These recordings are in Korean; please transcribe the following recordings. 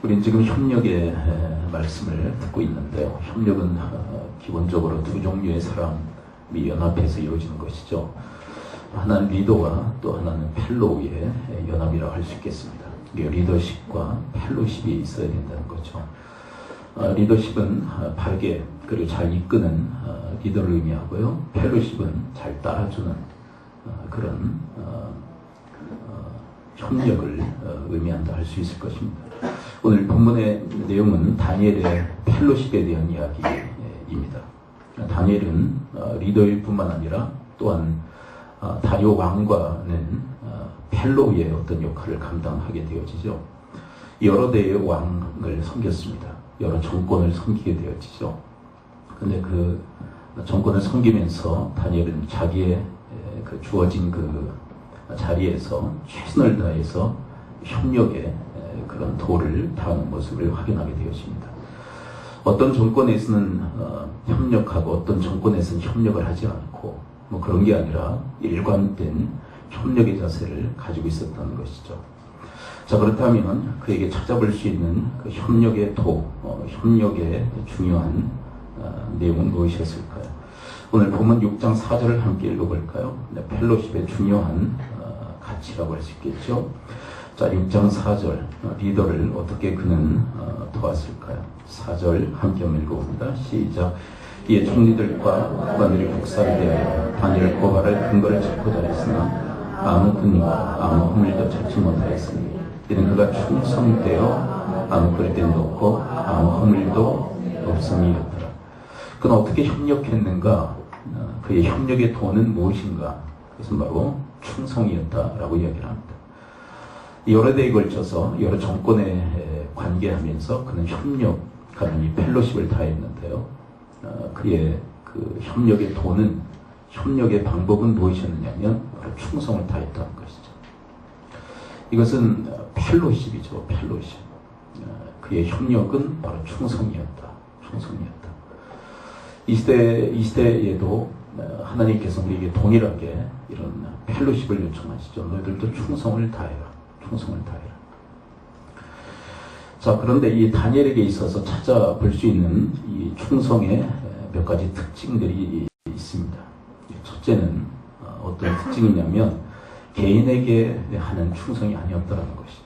우린 지금 협력의 말씀을 듣고 있는데요. 협력은 기본적으로 두 종류의 사람이 연합해서 이루어지는 것이죠. 하나는 리더와 또 하나는 펠로우의 연합이라고 할 수 있겠습니다. 리더십과 펠로우십이 있어야 된다는 거죠. 리더십은 바르게 그리고 잘 이끄는 리더를 의미하고요. 펠로우십은 잘 따라주는 그런 협력을 의미한다 할 수 있을 것입니다. 오늘 본문의 내용은 다니엘의 펠로십에 대한 이야기입니다. 다니엘은 리더일 뿐만 아니라 또한 다리오 왕과는 펠로우의 어떤 역할을 감당하게 되어지죠. 여러 대의 왕을 섬겼습니다. 여러 정권을 섬기게 되어지죠. 근데 그 정권을 섬기면서 다니엘은 자기의 그 주어진 그 자리에서 최선을 다해서 협력의 그런 도를 다하는 모습을 확인하게 되었습니다. 어떤 정권에서는 협력하고 어떤 정권에서는 협력을 하지 않고 뭐 그런 게 아니라 일관된 협력의 자세를 가지고 있었다는 것이죠. 자, 그렇다면 그에게 찾아볼 수 있는 그 협력의 도, 협력의 중요한 내용은 무엇이었을까요? 오늘 본문 6장 4절을 함께 읽어볼까요? 펠로십의 중요한 가치라고 할 수 있겠죠. 자, 6장 4절 리더를 어떻게 그는 도왔을까요? 4절 함께 읽어봅니다. 시작. 이에 총리들과 국관들이 국사를 대하여 다니엘 고발할 근거를 찾고자 했으나 아무 근거와 아무 허물도 찾지 못하였으니 이는 그가 충성되어 아무 그릇됨도 없고 아무 허물도 없음이었더라. 그는 어떻게 협력했는가? 그의 협력의 도는 무엇인가? 그것은 바로 충성이었다라고 이야기를 합니다. 여러 대에 걸쳐서 여러 정권에 관계하면서 그는 협력하는 이 펠로십을 다했는데요. 그의 그 협력의 도는, 협력의 방법은 무엇이었느냐면 바로 충성을 다했다는 것이죠. 이것은 펠로십이죠. 펠로십. 그의 협력은 바로 충성이었다. 충성이었다. 이 시대에도 하나님께서 우리에게 동일하게 이런 펠로십을 요청하시죠. 너희들도 충성을 다해라. 충성을 다해라. 자, 그런데 이 다니엘에게 있어서 찾아볼 수 있는 이 충성의 몇 가지 특징들이 있습니다. 첫째는 어떤 특징이냐면 개인에게 하는 충성이 아니었다는 것이죠.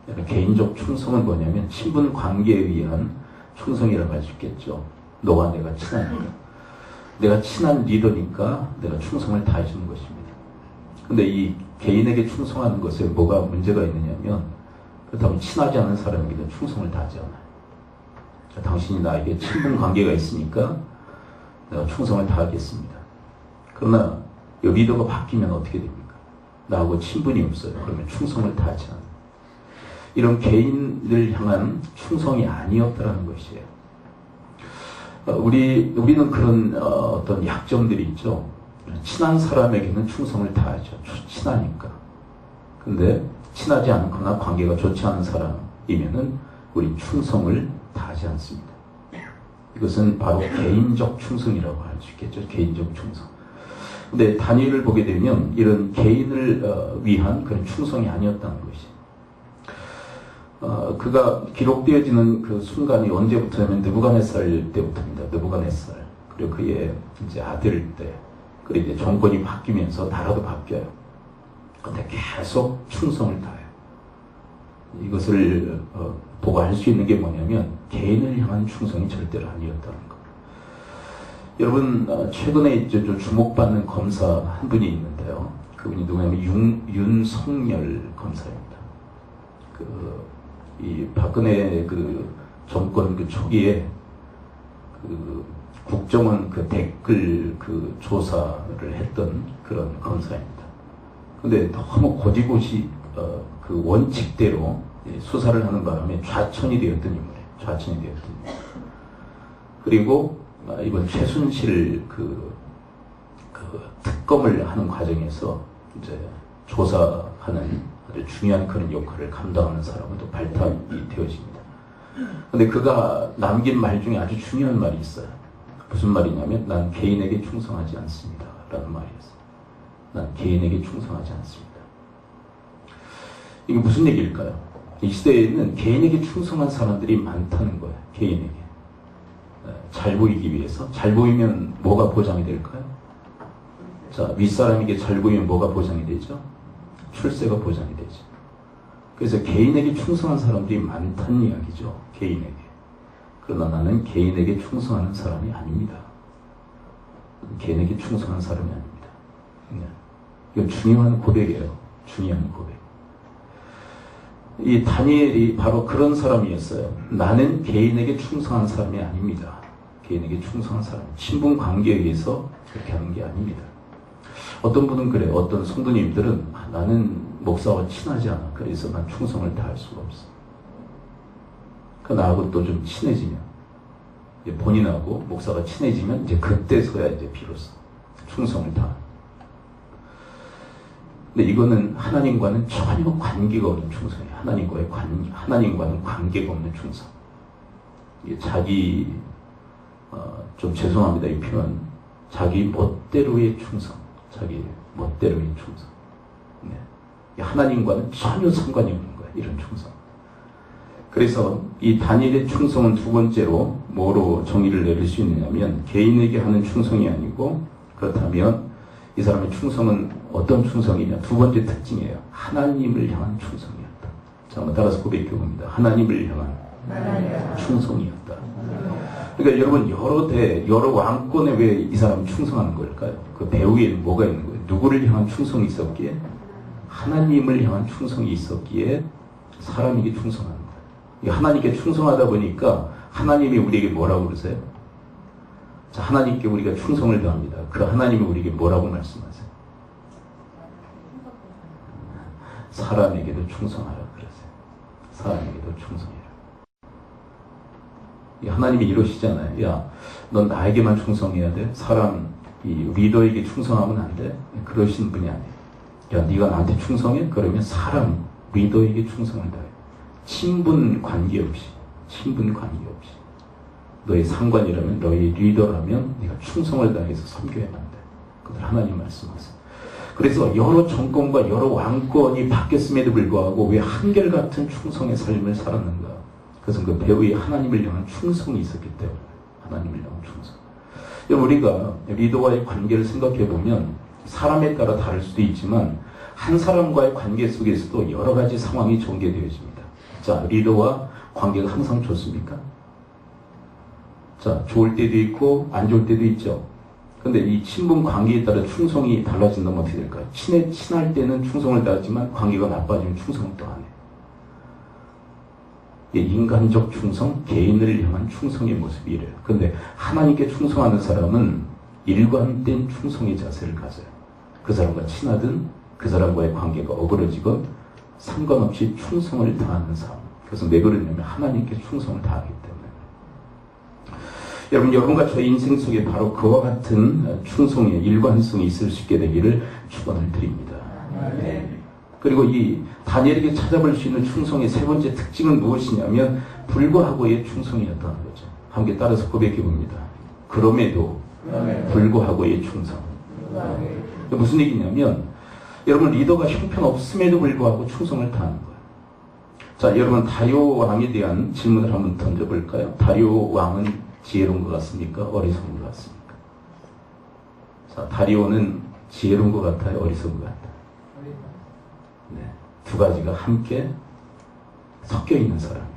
그러니까 개인적 충성은 뭐냐면 친분 관계에 의한 충성이라고 할 수 있겠죠. 너와 내가 친하니까. 내가 친한 리더니까 내가 충성을 다해주는 것입니다. 근데 이 개인에게 충성하는 것에 뭐가 문제가 있느냐면 그렇다고 친하지 않은 사람에게는 충성을 다하지 않아요. 자, 당신이 나에게 친분 관계가 있으니까 내가 충성을 다하겠습니다. 그러나 이 리더가 바뀌면 어떻게 됩니까? 나하고 친분이 없어요. 그러면 충성을 다하지 않아요. 이런 개인을 향한 충성이 아니었다는 것이에요. 우리는 그런 어떤 약점들이 있죠. 친한 사람에게는 충성을 다하죠. 친하니까. 근데 친하지 않거나 관계가 좋지 않은 사람이면은 우리 충성을 다하지 않습니다. 이것은 바로 개인적 충성이라고 할 수 있겠죠. 개인적 충성. 근데 다니엘을 보게 되면 이런 개인을 위한 그런 충성이 아니었다는 것이. 그가 기록되어지는 그 순간이 언제부터냐면 느부갓네살 때부터입니다. 느부갓네살. 그리고 그의 이제 아들 때. 그리고 이제 정권이 바뀌면서 나라도 바뀌어요. 근데 계속 충성을 다해요. 이것을 보고 알 수 있는 게 뭐냐면 개인을 향한 충성이 절대로 아니었다는 것. 여러분, 최근에 이제 좀 주목받는 검사 한 분이 있는데요. 그분이 누구냐면 윤석열 검사입니다. 이 박근혜 그 정권 그 초기에 그 국정원 그 댓글 그 조사를 했던 그런 검사입니다. 근데 너무 고지고시 그 원칙대로 수사를 하는 바람에 좌천이 되었던 인물이에요. 좌천이 되었던 인물. 그리고 이번 최순실 그 특검을 하는 과정에서 이제 조사하는 아주 중요한 그런 역할을 감당하는 사람은 또 발탁이 되어집니다. 근데 그가 남긴 말 중에 아주 중요한 말이 있어요. 무슨 말이냐면 난 개인에게 충성하지 않습니다. 라는 말이었어요. 난 개인에게 충성하지 않습니다. 이게 무슨 얘기일까요? 이 시대에는 개인에게 충성한 사람들이 많다는 거예요. 개인에게. 잘 보이기 위해서. 잘 보이면 뭐가 보장이 될까요? 자, 윗사람에게 잘 보이면 뭐가 보장이 되죠? 출세가 보장이 되죠. 그래서 개인에게 충성한 사람들이 많다는 이야기죠. 개인에게. 그러나 나는 개인에게 충성하는 사람이 아닙니다. 개인에게 충성하는 사람이 아닙니다. 이건 중요한 고백이에요. 중요한 고백. 이 다니엘이 바로 그런 사람이었어요. 나는 개인에게 충성한 사람이 아닙니다. 개인에게 충성한 사람. 친분 관계에 의해서 그렇게 하는 게 아닙니다. 어떤 분은 그래요. 어떤 성도님들은 나는 목사와 친하지 않아. 그래서 난 충성을 다할 수가 없어. 그 나하고 또 좀 친해지면, 이제 본인하고 목사가 친해지면 이제 그때서야 이제 비로소 충성을 다하는. 근데 이거는 하나님과는 전혀 관계가 없는 충성이에요. 하나님과는 관계가 없는 충성. 이게 자기, 좀 죄송합니다. 이 표현. 자기 멋대로의 충성. 자기 멋대로의 충성. 네. 하나님과는 전혀 상관이 없는 거예요. 이런 충성. 그래서 이 다니엘의 충성은 두 번째로 뭐로 정의를 내릴 수 있느냐면 개인에게 하는 충성이 아니고 그렇다면 이 사람의 충성은 어떤 충성이냐. 두 번째 특징이에요. 하나님을 향한 충성이었다. 자, 한번 따라서 고백해 봅니다. 하나님을 향한 충성이었다. 그러니까 여러분 여러 왕권에 왜 이 사람이 충성하는 걸까요? 그 배후에는 뭐가 있는 거예요? 누구를 향한 충성이 있었기에? 하나님을 향한 충성이 있었기에 사람에게 충성하는 거예요. 하나님께 충성하다 보니까 하나님이 우리에게 뭐라고 그러세요? 자, 하나님께 우리가 충성을 다합니다. 그 하나님이 우리에게 뭐라고 말씀하세요? 사람에게도 충성하라 그러세요. 사람에게도 충성해라. 하나님이 이러시잖아요. 야, 넌 나에게만 충성해야 돼. 이 리더에게 충성하면 안 돼. 그러신 분이 아니에요. 야, 네가 나한테 충성해? 그러면 리더에게 충성을 다해. 친분 관계없이. 너의 상관이라면, 너의 리더라면 네가 충성을 다해서 섬겨야만 돼. 그들 하나님 말씀하세요. 그래서 여러 정권과 여러 왕권이 바뀌었음에도 불구하고 왜 한결같은 충성의 삶을 살았는가? 그것은 그 배후에 하나님을 향한 충성이 있었기 때문에. 하나님을 향한 충성. 우리가 리더와의 관계를 생각해 보면 사람에 따라 다를 수도 있지만 한 사람과의 관계 속에서도 여러 가지 상황이 전개되어집니다. 자, 리더와 관계가 항상 좋습니까? 자, 좋을 때도 있고 안 좋을 때도 있죠. 근데 이 친분 관계에 따라 충성이 달라진다면 어떻게 될까요? 친할 때는 충성을 다하지만 관계가 나빠지면 충성을 또 안 해요. 인간적 충성, 개인을 향한 충성의 모습이 이래요. 그런데 하나님께 충성하는 사람은 일관된 충성의 자세를 가져요. 그 사람과 친하든 그 사람과의 관계가 어그러지건 상관없이 충성을 다하는 삶. 그래서 왜 그러냐면 하나님께 충성을 다하기 때문에. 여러분과 저의 인생 속에 바로 그와 같은 충성의 일관성이 있을 수 있게 되기를 축원을 드립니다. 네. 그리고 이 다니엘에게 찾아볼 수 있는 충성의 세 번째 특징은 무엇이냐면 불구하고의 충성이었다는 거죠. 함께 따라서 고백해 봅니다. 그럼에도 불구하고의 충성. 무슨 얘기냐면 여러분 리더가 형편없음에도 불구하고 충성을 다하는 거예요. 자, 여러분 다리오 왕에 대한 질문을 한번 던져볼까요? 다리오 왕은 지혜로운 것 같습니까? 어리석은 것 같습니까? 자, 다리오는 지혜로운 것 같아요? 어리석은 것 같아요? 네, 두 가지가 함께 섞여 있는 사람이에요.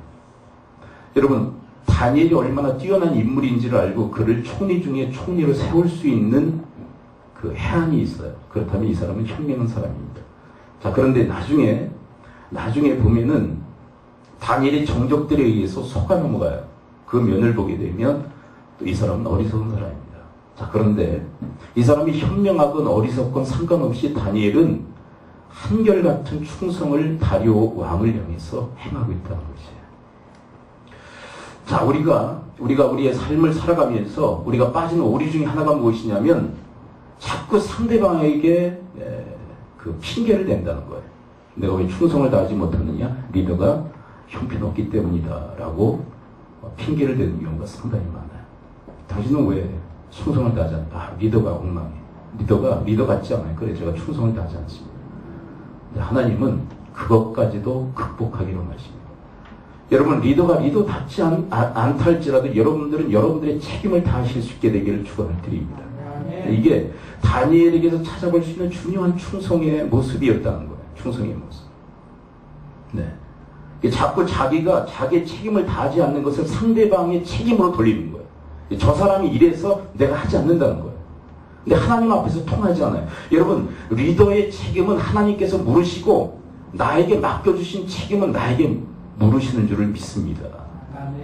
여러분, 다니엘이 얼마나 뛰어난 인물인지를 알고 그를 총리 중에 총리로 세울 수 있는 그 해안이 있어요. 그렇다면 이 사람은 현명한 사람입니다. 자, 그런데 나중에 보면은 다니엘의 정적들에 의해서 속아 넘어가요. 그 면을 보게 되면 또 이 사람은 어리석은 사람입니다. 자, 그런데 이 사람이 현명하건 어리석건 상관없이 다니엘은 한결같은 충성을 다리오 왕을 향해서 행하고 있다는 것이에요. 자, 우리가 우리의 삶을 살아가면서 우리가 빠진 오리 중에 하나가 무엇이냐면 자꾸 상대방에게 그 핑계를 댄다는 거예요. 내가 왜 충성을 다하지 못하느냐? 리더가 형편없기 때문이다 라고 핑계를 대는 경우가 상당히 많아요. 당신은 왜 충성을 다하지 않나? 리더가 엉망해. 리더 같지 않아요. 그래 제가 충성을 다하지 않습니다. 근데 하나님은 그것까지도 극복하기로 말씀입니다. 여러분, 리더가 리더답지 않달지라도 여러분들은 여러분들의 책임을 다하실 수 있게 되기를 축원을 드립니다. 이게 다니엘에게서 찾아볼 수 있는 중요한 충성의 모습이었다는 거예요. 충성의 모습. 네. 자꾸 자기가 자기의 책임을 다하지 않는 것을 상대방의 책임으로 돌리는 거예요. 저 사람이 이래서 내가 하지 않는다는 거예요. 근데 하나님 앞에서 통하지 않아요. 여러분, 리더의 책임은 하나님께서 물으시고 나에게 맡겨주신 책임은 나에게 물으시는 줄을 믿습니다.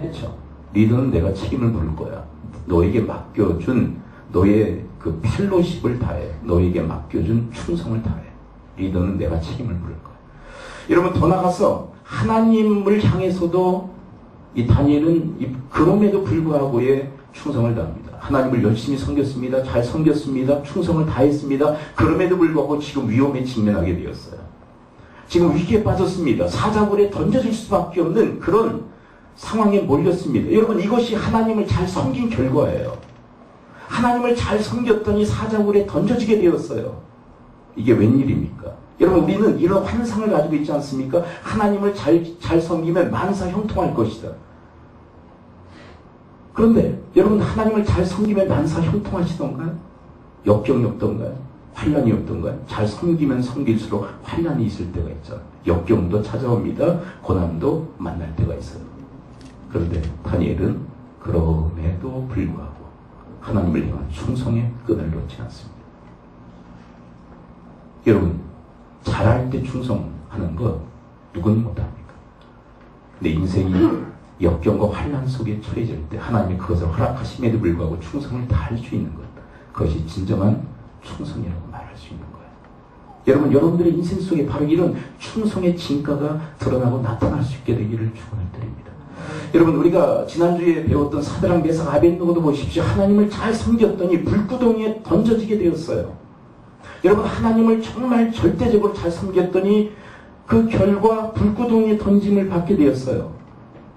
그렇죠? 리더는 내가 책임을 물을 거야. 너에게 맡겨준 너의 그 펠로십을 다해. 너에게 맡겨준 충성을 다해. 리더는 내가 책임을 물을 거야. 여러분, 더 나가서 하나님을 향해서도 이 다니엘은 그럼에도 불구하고의 충성을 다합니다. 하나님을 열심히 섬겼습니다. 잘 섬겼습니다. 충성을 다했습니다. 그럼에도 불구하고 지금 위험에 직면하게 되었어요. 지금 위기에 빠졌습니다. 사자굴에 던져질 수밖에 없는 그런 상황에 몰렸습니다. 여러분, 이것이 하나님을 잘 섬긴 결과예요. 하나님을 잘 섬겼더니 사자굴에 던져지게 되었어요. 이게 웬일입니까? 여러분, 우리는 이런 환상을 가지고 있지 않습니까? 하나님을 잘 섬기면 만사 형통할 것이다. 그런데 여러분, 하나님을 잘 섬기면 만사 형통하시던가요? 역경이 없던가요? 환란이 없던가요? 잘 섬기면 섬길수록 환란이 있을 때가 있잖아요. 역경도 찾아옵니다. 고난도 만날 때가 있어요. 그런데 다니엘은 그럼에도 불구하고 하나님을 향한 충성의 끈을 놓지 않습니다. 여러분, 잘할 때 충성하는 것 누구는 못합니까? 내 인생이 역경과 환란 속에 처해질 때 하나님이 그것을 허락하심에도 불구하고 충성을 다할 수 있는 것, 그것이 진정한 충성이라고 말할 수 있는 거예요. 여러분, 여러분들의 인생 속에 바로 이런 충성의 진가가 드러나고 나타날 수 있게 되기를 축원을 드립니다. 여러분, 우리가 지난주에 배웠던 사드락 메삭 아벳느고도 보십시오. 하나님을 잘 섬겼더니 불구덩이에 던져지게 되었어요. 여러분, 하나님을 정말 절대적으로 잘 섬겼더니 그 결과 불구덩이에 던짐을 받게 되었어요.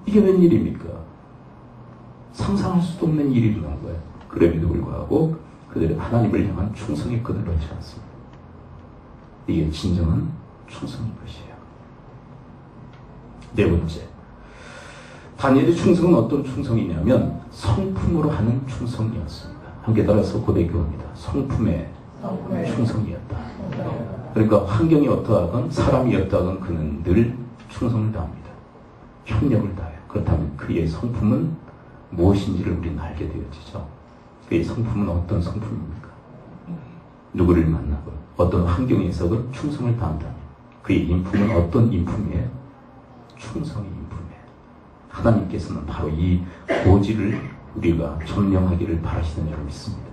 이게 웬일입니까? 상상할 수도 없는 일이 일어난 거예요. 그럼에도 불구하고 그들은 하나님을 향한 충성의 끈을 놓지 않습니다. 이게 진정한 충성인 것이에요. 네 번째, 다니엘의 충성은 어떤 충성이냐면 성품으로 하는 충성이었습니다. 함께 따라서 고백합니다. 성품의 충성이었다. 그러니까 환경이 어떠하건 사람이 어떠하건 그는 늘 충성을 다합니다. 협력을 다해요. 그렇다면 그의 성품은 무엇인지를 우리는 알게 되어지죠. 그의 성품은 어떤 성품입니까? 누구를 만나건 어떤 환경에서건 충성을 다한다면 그의 인품은 어떤 인품이에요? 충성의 인품이에요. 하나님께서는 바로 이 고지를 우리가 점령하기를 바라시는 줄 믿습니다.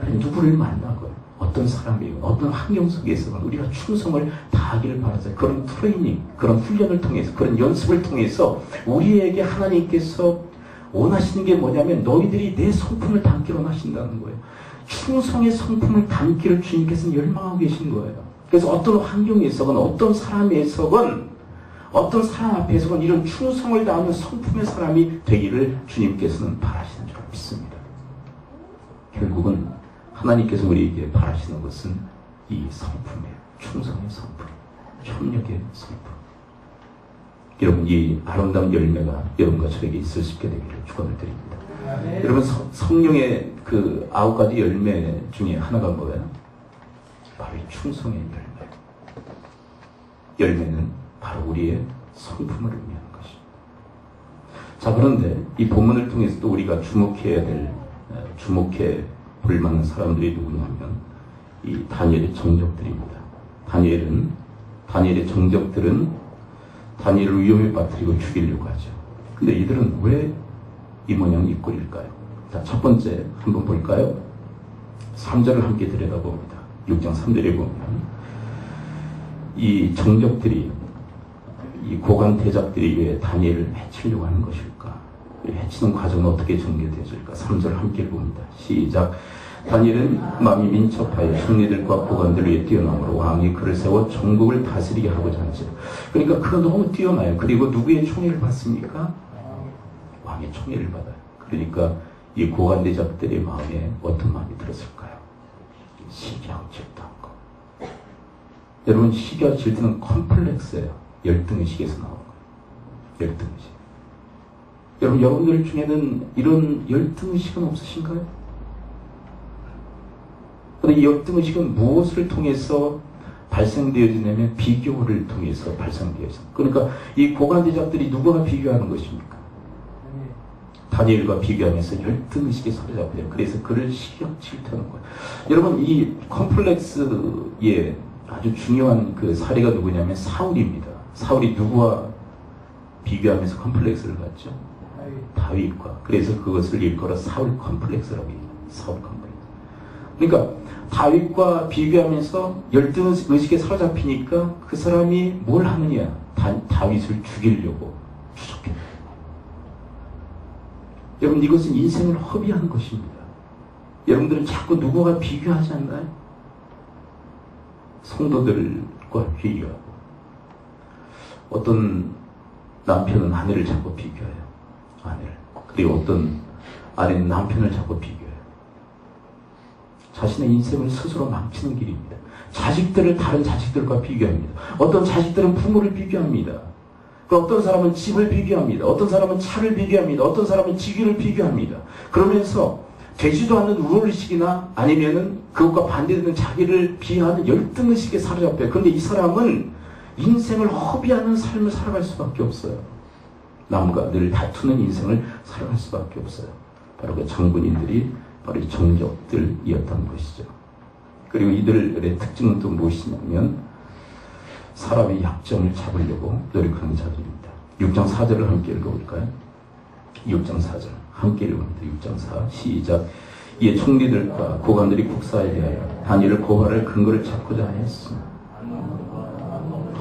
누구를 만나건 어떤 사람이건 어떤 환경 속에서건 우리가 충성을 다하기를 바라세요. 그런 트레이닝, 그런 훈련을 통해서, 그런 연습을 통해서 우리에게 하나님께서 원하시는 게 뭐냐면 너희들이 내 성품을 담기를 원하신다는 거예요. 충성의 성품을 담기를 주님께서는 열망하고 계신 거예요. 그래서 어떤 환경에서건 어떤 사람에서건 어떤 사람 앞에서건 이런 충성을 다하는 성품의 사람이 되기를 주님께서는 바라시는 줄 믿습니다. 결국은 하나님께서 우리에게 바라시는 것은 이 성품이에요. 충성의 성품, 협력의 성품. 여러분, 이 아름다운 열매가 여러분과 저에게 있을 수 있게 되기를 축원을 드립니다. 네. 여러분, 성령의 그 9가지 열매 중에 하나가 뭐예요? 바로 이 충성의 열매. 열매는 바로 우리의 성품을 의미하는 것입니다. 자, 그런데 이 본문을 통해서 또 우리가 주목해 볼 만한 사람들이 누구냐면 이 다니엘의 정적들입니다. 다니엘의 정적들은 다니엘을 위험에 빠뜨리고 죽이려고 하죠. 근데 이들은 왜 이 모양 이 꼴일까요? 자, 첫 번째 한번 볼까요? 3절을 함께 들여다봅니다. 6장 3절에 보면 이 정적들이, 이 고관 대작들이 왜 다니엘을 해치려고 하는 것일까? 해치는 과정은 어떻게 전개되어질까? 3절 함께 봅니다. 시작. 다니엘은 마음이 민첩하여 총리들과 고관들 위에 뛰어나므로 왕이 그를 세워 전국을 다스리게 하고자 하죠. 그러니까 그가 너무 뛰어나요. 그리고 누구의 총애를 받습니까? 왕의 총애를 받아요. 그러니까 이 고관대작들의 마음에 어떤 마음이 들었을까요? 시기하고 질투한 거. 여러분, 시기와 질투는 컴플렉스예요. 열등의식에서 나오는 거예요. 열등의식. 여러분, 여러분들 중에는 이런 열등의식은 없으신가요? 그런데 이 열등의식은 무엇을 통해서 발생되어지냐면 비교를 통해서 발생되어져. 그러니까 이 고관대작들이 누구와 비교하는 것입니까? 다니엘과 비교하면서 열등의식에 사로잡혀요. 그래서 그를 시기와 질투하는 거예요. 여러분, 이 컴플렉스의 아주 중요한 그 사례가 누구냐면 사울입니다. 사울이 누구와 비교하면서 컴플렉스를 갖죠? 다윗과. 그래서 그것을 일컬어 사울 컴플렉스라고 해요. 사울 컴플렉스. 그러니까 다윗과 비교하면서 열등의식에 사로잡히니까 그 사람이 뭘 하느냐? 다윗을 죽이려고 추적해요. 여러분, 이것은 인생을 허비하는 것입니다. 여러분들은 자꾸 누구와 비교하지 않나요? 성도들과 비교하고, 어떤 남편은 아내를 자꾸 비교해요. 아내를. 그리고 어떤 아내는 남편을 자꾸 비교해요. 자신의 인생을 스스로 망치는 길입니다. 자식들을 다른 자식들과 비교합니다. 어떤 자식들은 부모를 비교합니다. 어떤 사람은 집을 비교합니다. 어떤 사람은 차를 비교합니다. 어떤 사람은 직위를 비교합니다. 그러면서 되지도 않는 우월의식이나 아니면은 그것과 반대되는 자기를 비하하는 열등의식에 사로잡혀요. 그런데 이 사람은 인생을 허비하는 삶을 살아갈 수밖에 없어요. 남과 늘 다투는 인생을 살아갈 수밖에 없어요. 바로 그 장군인들이 바로 이 정적들이었던 것이죠. 그리고 이들의 특징은 또 무엇이냐면 사람의 약점을 잡으려고 노력하는 자들입니다. 6장 4절을 함께 읽어볼까요? 6장 4절 함께 읽어봅니다. 6장 4 시작. 이에 총리들과 고관들이 국사에 대하여 다니엘을 고발할 근거를 찾고자 하였으며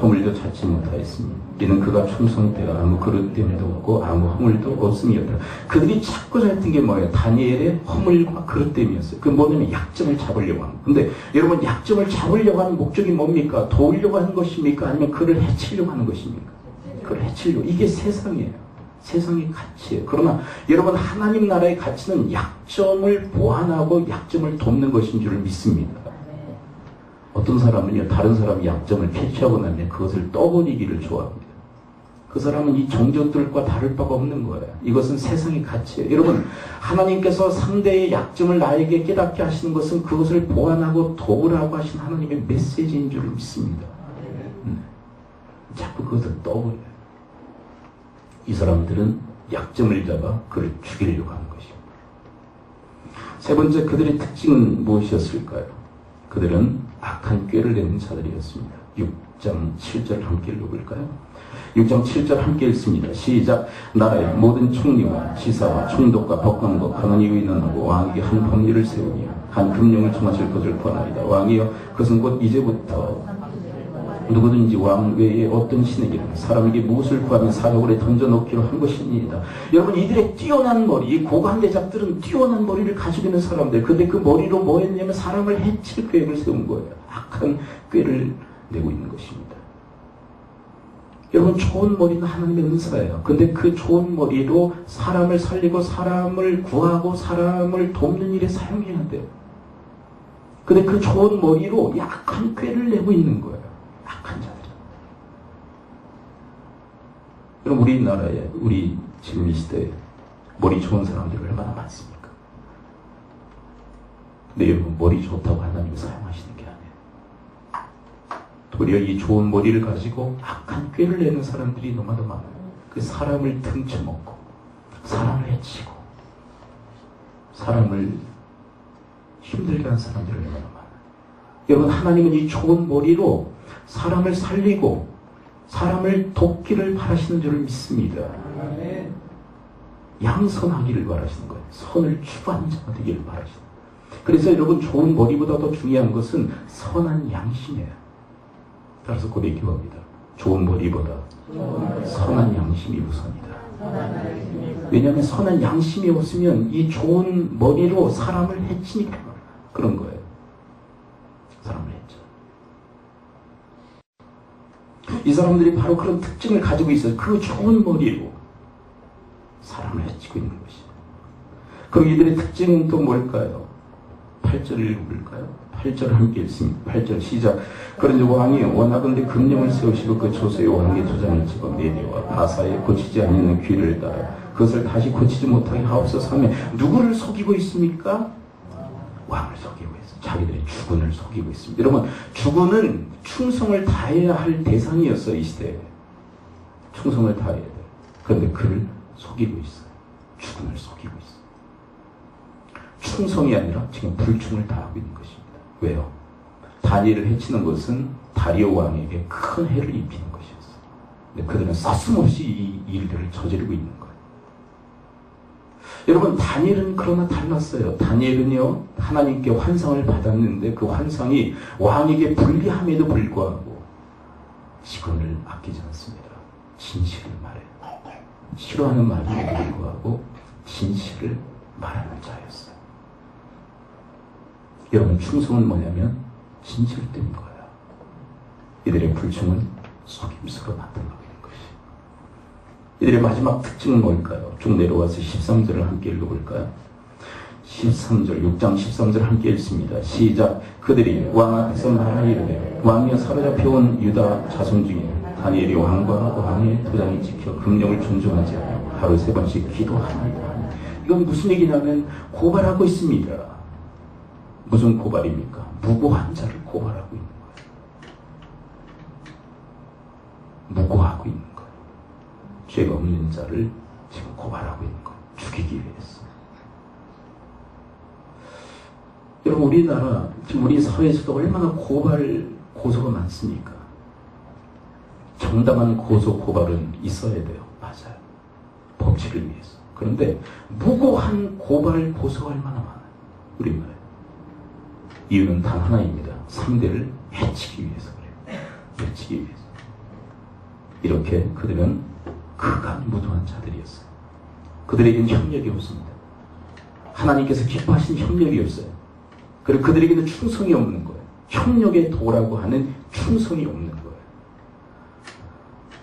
허물도 찾지 못하였으니 이는 그가 충성되어 아무 그릇됨도 없고 아무 허물도 없음이었다. 그들이 찾고자 했던 게 뭐예요? 다니엘의 허물과 그릇됨이었어요. 그 뭐냐면 약점을 잡으려고 하는. 근데 여러분, 약점을 잡으려고 하는 목적이 뭡니까? 도우려고 하는 것입니까? 아니면 그를 해치려고 하는 것입니까? 그를 해치려고. 이게 세상이에요. 세상의 가치예요. 그러나 여러분, 하나님 나라의 가치는 약점을 보완하고 약점을 돕는 것인 줄을 믿습니다. 어떤 사람은요, 다른 사람의 약점을 캐치하고 나면 그것을 떠버리기를 좋아합니다. 그 사람은 이 종족들과 다를 바가 없는 거예요. 이것은 세상의 가치예요. 여러분, 하나님께서 상대의 약점을 나에게 깨닫게 하시는 것은 그것을 보완하고 도우라고 하신 하나님의 메시지인 줄을 믿습니다. 자꾸 그것을 떠버려요. 이 사람들은 약점을 잡아 그를 죽이려고 하는 것입니다. 세 번째, 그들의 특징은 무엇이었을까요? 그들은 악한 꾀를 내는 자들이었습니다. 6장 7절 함께 읽어볼까요? 6장 7절 함께 읽습니다. 시작. 나라의 모든 총리와 지사와 총독과 법관과 관원이 의논하고 왕에게 한 법리를 세우며 한 금령을 정하실 것을 권하리다. 왕이여, 그것은 곧 이제부터 누구든지 왕 외에 어떤 신에게는 사람에게 무엇을 구하면 사격을 던져놓기로 한 것입니다. 여러분, 이들의 뛰어난 머리, 이 고관대작들은 뛰어난 머리를 가지고 있는 사람들. 근데 그 머리로 뭐 했냐면 사람을 해칠 계획을 세운 거예요. 악한 꾀를 내고 있는 것입니다. 여러분, 좋은 머리는 하나님의 은사예요. 근데 그 좋은 머리로 사람을 살리고 사람을 구하고 사람을 돕는 일에 사용해야 돼요. 근데 그 좋은 머리로 약한 꾀를 내고 있는 거예요. 악한 자들. 그럼 우리나라에, 우리 지금 이 시대에 머리 좋은 사람들이 얼마나 많습니까? 근데 여러분, 머리 좋다고 하나님이 사용하시는 게 아니에요. 도리어 이 좋은 머리를 가지고 악한 꾀를 내는 사람들이 너무나 많아요. 그 사람을 등쳐먹고 사람을 해치고 사람을 힘들게 하는 사람들이 얼마나 많아요. 여러분, 하나님은 이 좋은 머리로 사람을 살리고 사람을 돕기를 바라시는 줄을 믿습니다. 양선하기를 바라시는 거예요. 선을 추구하는 자가 되기를 바라시는 거예요. 그래서 여러분, 좋은 머리보다 더 중요한 것은 선한 양심이에요. 따라서 고백기도합니다. 좋은 머리보다 선한 양심이 우선이다. 왜냐하면 선한 양심이 없으면 이 좋은 머리로 사람을 해치니까 그런 거예요. 사람을 해쳐. 이 사람들이 바로 그런 특징을 가지고 있어요. 그 좋은 머리로 사람을 해치고 있는 것이에요. 그리고 이들의 특징은 또 뭘까요? 8절을 읽을까요? 8절 함께 읽습니다. 8절 시작. 그런데 왕이 원하건대 금령을 세우시고 그 조서의 왕의 도장을 찍어 메대와 바사에 고치지 않는 귀를 따라 그것을 다시 고치지 못하게 하옵소서 하며 누구를 속이고 있습니까? 왕을 속이고 있어요. 자기들의 주군을 속이고 있습니다. 여러분, 주군은 충성을 다해야 할 대상이었어요. 이 시대에. 충성을 다해야 돼요. 그런데 그를 속이고 있어요. 주군을 속이고 있어요. 충성이 아니라 지금 불충을 다하고 있는 것입니다. 왜요? 다니엘을 해치는 것은 다리오 왕에게 큰 해를 입히는 것이었어요. 근데 그들은 서슴없이 이 일들을 저지르고 있는 거예요. 여러분, 다니엘은 그러나 달랐어요. 다니엘은요, 하나님께 환상을 받았는데 그 환상이 왕에게 불리함에도 불구하고 직언을 아끼지 않습니다. 진실을 말해요. 싫어하는 말임에도 불구하고 진실을 말하는 자였어요. 여러분, 충성은 뭐냐면 진실된 거예요. 이들의 불충은 속임수로 나타나고 있는 것이에요. 이들의 마지막 특징은 뭘까요? 쭉 내려와서 13절을 함께 읽어볼까요? 13절, 6장 13절 함께 읽습니다. 시작. 그들이 왕 앞에서 말하이르되 왕이여 사로잡혀온 유다 자손 중에 다니엘이 왕과 왕의 도장이 지켜 금령을 존중하지 않고 하루 3번씩 기도하나이다. 이건 무슨 얘기냐면 고발하고 있습니다. 무슨 고발입니까? 무고한 자를 고발하고 있는 거예요. 무고하고 있는 거예요. 죄가 없는 자를 지금 고발하고 있는 거예요. 죽이기 위해서. 여러분, 우리나라, 지금 우리 사회에서도 얼마나 고소가 많습니까? 정당한 고소, 고발은 있어야 돼요. 맞아요. 법치를 위해서. 그런데 무고한 고발, 고소가 얼마나 많아요. 우리나라에. 이유는 단 하나입니다. 상대를 해치기 위해서 그래요. 해치기 위해서. 이렇게 그들은 극악무도한 자들이었어요. 그들에게는 협력이 없습니다. 하나님께서 기뻐하신 협력이 없어요. 그리고 그들에게는 충성이 없는 거예요. 협력의 도라고 하는 충성이 없는 거예요.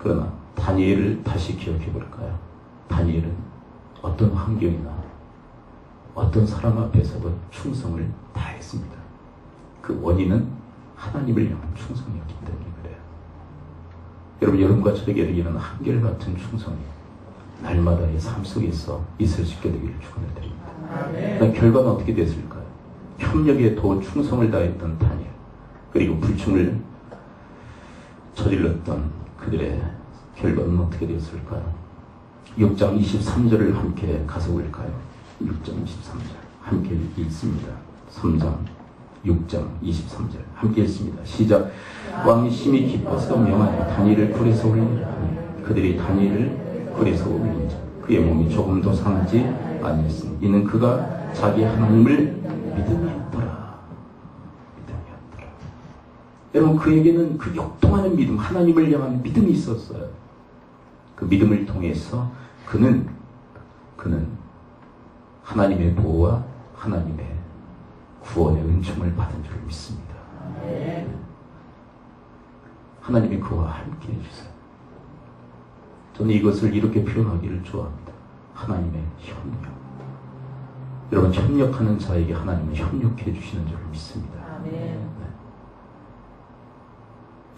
그러나 다니엘을 다시 기억해 볼까요? 다니엘은 어떤 환경이나 어떤 사람 앞에서도 충성을 다했습니다. 그 원인은 하나님을 향한 충성이었기 때문에 그래요. 여러분, 여러분과 저에게 이르는 한결같은 충성이 날마다의 삶 속에서 있을 수 있게 되기를 축원을 드립니다. 결과는 어떻게 됐을까요? 협력에 더 충성을 다했던 다니엘, 그리고 불충을 저질렀던 그들의 결과는 어떻게 되었을까요? 6장 23절을 함께 가서 볼까요? 6장 23절 함께 읽습니다. 3장 6장 23절 함께 읽습니다. 시작. 왕이 심히 기뻐서 명하여 다니엘을 굴에서 올리니라. 그들이 다니엘을 굴에서 올린즉 그의 몸이 조금도 상하지 아니었으니 이는 그가 자기 하나님을 믿음이었더라. 믿음이었더라. 여러분, 그에게는 그 역동하는 믿음, 하나님을 향한 믿음이 있었어요. 그 믿음을 통해서 그는 하나님의 보호와 하나님의 구원의 은총을 받은 줄 믿습니다. 하나님이 그와 함께 해주세요. 저는 이것을 이렇게 표현하기를 좋아합니다. 하나님의 협력. 여러분, 협력하는 자에게 하나님은 협력해 주시는 줄 믿습니다. 네.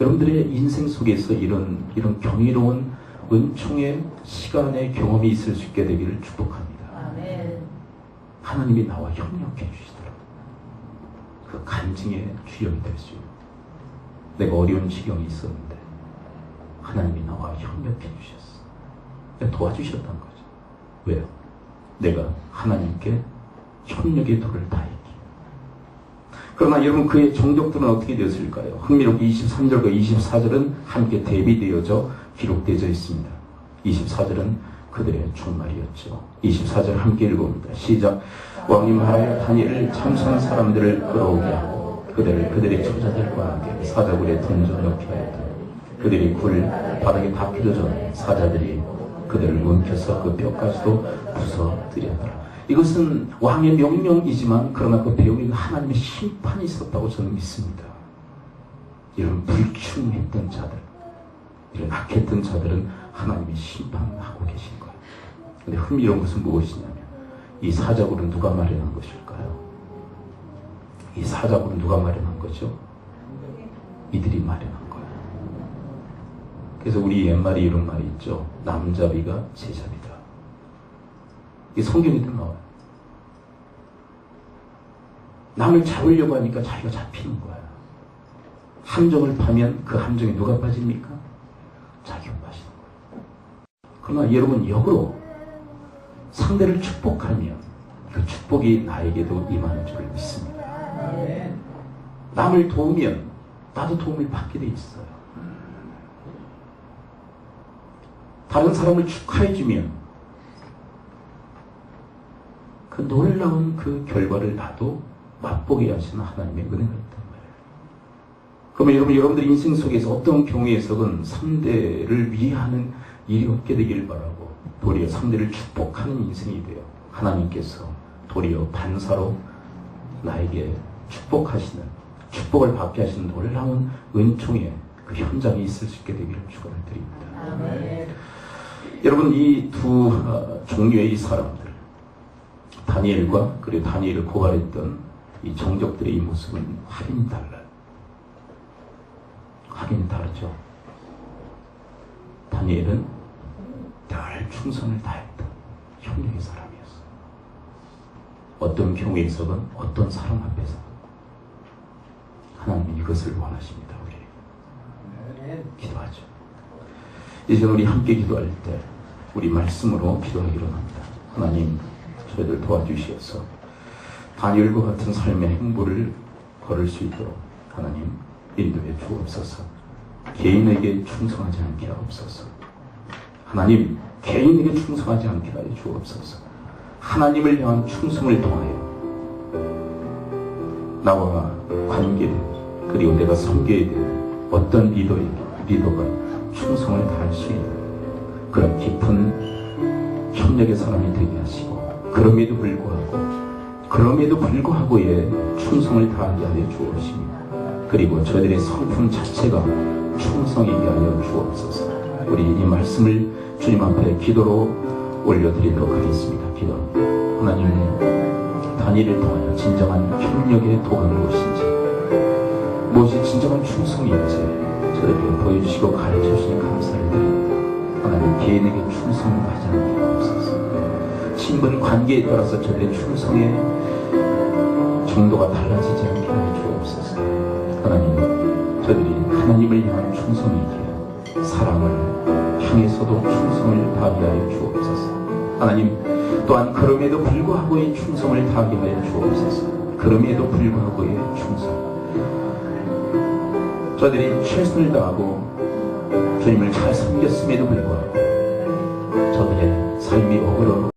여러분들의 인생 속에서 이런 경이로운 은총의 시간의 경험이 있을 수 있게 되기를 축복합니다. 하나님이 나와 협력해 주시더라고요. 그 간증의 주역이 될 수 있는. 내가 어려운 지경이 있었는데 하나님이 나와 협력해 주셨어. 도와주셨던 거죠. 왜요? 내가 하나님께 협력의 도를 다했기. 그러나 여러분, 그의 정적들은 어떻게 되었을까요? 흥미롭게 23절과 24절은 함께 대비되어져 기록되어 있습니다. 24절은 그들의 종말이었죠. 24절 함께 읽어봅니다. 시작. 왕이 말하여 다니엘을 참선한 사람들을 끌어오게 하고 그들의 처자들과 함께 사자굴에 던져 넣게 하였다. 그들이 굴 바닥에 닿기도 전에 사자들이 그들을 움켜서 그 뼈까지도 부숴뜨렸더라. 이것은 왕의 명령이지만 그러나 그 배후에 하나님의 심판이 있었다고 저는 믿습니다. 이런 불충했던 자들, 이런 악했던 자들은 하나님이 심판하고 계신 거예요. 그런데 흥미로운 것은 무엇이냐면 이 사자굴은 누가 마련한 것일까요? 이 사자굴은 누가 마련한 거죠? 이들이 마련한 거예요. 그래서 우리 옛말에 이런 말이 있죠. 남잡이가 제잡이다. 이 성경에도 나와요. 남을 잡으려고 하니까 자기가 잡히는 거야. 함정을 파면 그 함정에 누가 빠집니까? 자기가 빠지는 거예요. 그러나 여러분 역으로 상대를 축복하면 그 축복이 나에게도 임하는 줄을 믿습니다. 남을 도우면 나도 도움을 받게 돼 있어요. 다른 사람을 축하해주면 그 놀라운 그 결과를 나도 맛보게 하시는 하나님의 은혜가 있단 말이에요. 그러면 여러분들 인생 속에서 어떤 경우에서는 상대를 위하는 일이 없게 되기를 바라고 도리어 상대를 축복하는 인생이 돼요. 하나님께서 도리어 반사로 나에게 축복하시는, 축복을 받게 하시는 놀라운 은총의 그 현장이 있을 수 있게 되기를 축원을 드립니다. 아멘. 여러분 이 두 종류의 이 사람들, 다니엘과 그리고 다니엘을 고발했던 이 정적들의 이 모습은 확연히 달라요. 확연히 다르죠. 다니엘은 늘 충성을 다했던 형력의 사람이었어요. 어떤 경우에서든 어떤 사람 앞에서 하나님은 이것을 원하십니다. 우리 기도하죠. 이제 우리 함께 기도할 때 우리 말씀으로 기도하기로 합니다. 하나님 저희들 도와주시어서 다니엘과 같은 삶의 행보를 걸을 수 있도록 하나님 인도해 주옵소서. 개인에게 충성하지 않게 하옵소서. 하나님 개인에게 충성하지 않게 하여 주옵소서. 하나님을 향한 충성을 통하여 나와 관계된 그리고 내가 섬겨야 되는 어떤 리더가 충성을 다할 수 있는 그런 깊은 협력의 사람이 되게 하시고 그럼에도 불구하고의 충성을 다하게 하여 주옵시며 그리고 저희들의 성품 자체가 충성이게 하여 주옵소서. 우리 이 말씀을 주님 앞에 기도로 올려드리도록 하겠습니다. 기도. 하나님 다니엘을 통하여 진정한 협력의 도가 무엇인지 무엇이 진정한 충성인지 저에게 보여주시고 가르쳐주시니 감사를 드립니다. 하나님 개인에게 충성을 하지 않게 하옵소서. 친분 관계에 따라서 저들의 충성의 정도가 달라지지 않게 하여 주옵소서. 하나님 저들이 하나님을 향한 충성이기에 사랑을 향해서도 충성을 다하게 하여 주옵소서. 하나님 또한 그럼에도 불구하고의 충성을 다하게 하여 주옵소서. 그럼에도 불구하고의 충성. 저들이 최선을 다하고 주님을 잘 섬겼음에도 불구하고 저들의 삶이